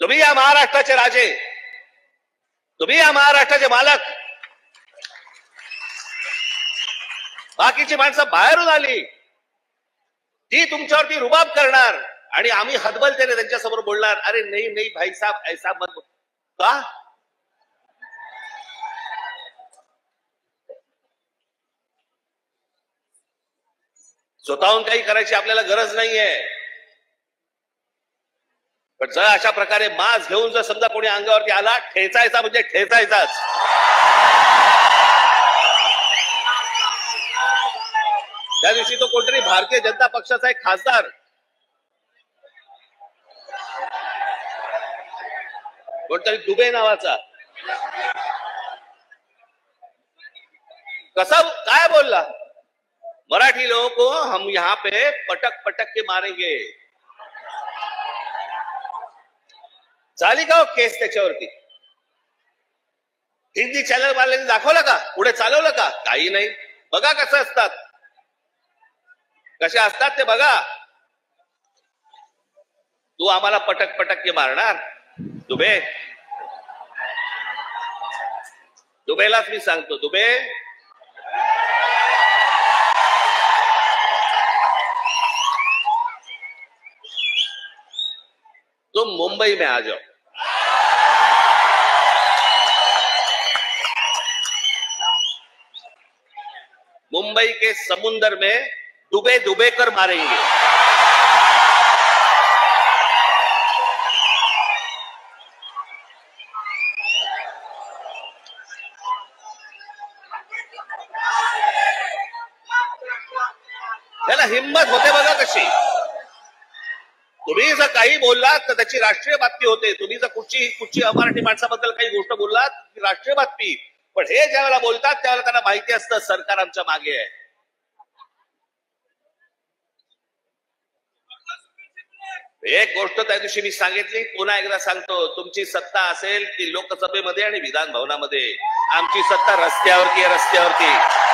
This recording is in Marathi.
तुम्ही या महाराष्ट्राचे राजे, तुम्ही या महाराष्ट्राचे मालक. बाकीची माणसं बाहेरून आली ती तुमच्यावरती रुबाब करणार आणि आम्ही हतबलतेने त्यांच्यासमोर बोलणार, अरे नाही नाही भाई साहब ऐसा मत. का स्वतःहून काही करायची आपल्याला गरज नाहीये. पण जर अशा प्रकारे मास्क घेऊन जर समजा कोणी अंगावरती आला, ठेचायचा म्हणजे ठेचायचाच. त्या दिवशी तो कोणतरी भारतीय जनता पक्षाचा एक खासदार, कोणतरी दुबे नावाचा, कसा काय बोलला, मराठी लोगों को हम यहाँ पे पटक पटक के मारेंगे. झाली का केस त्याच्यावरती? हिंदी चॅनल वाल्यांनी दाखवलं का? पुढे चालवलं का? काही नाही. बघा कसं असतात, कसे असतात ते बघा. तू आम्हाला पटक पटक के मारणार दुबे? दुबेलाच मी सांगतो, दुबे तुम मुंबई में आ जाओ. मुंबई के समुंदर में डूबे डूबे कर मारेंगे. त्याला हिम्मत होते बघा कशी. तुम्ही जर काही बोललात तर त्याची राष्ट्रीय बातमी होते. तुम्ही जर कुठची अमराठी माणसाबद्दल काही गोष्ट बोललात ती राष्ट्रीय बातमी. पण हे ज्यावेळेला बोलतात त्यावेळेला त्यांना माहिती असतं सरकार आमच्या मागे आहे. एक गोष्ट त्या दिवशी मी सांगितली, पुन्हा एकदा सांगतो, तुमची सत्ता असेल ती लोकसभेमध्ये आणि विधान भवनामध्ये, आमची सत्ता रस्त्यावरती आहे, रस्त्यावरती.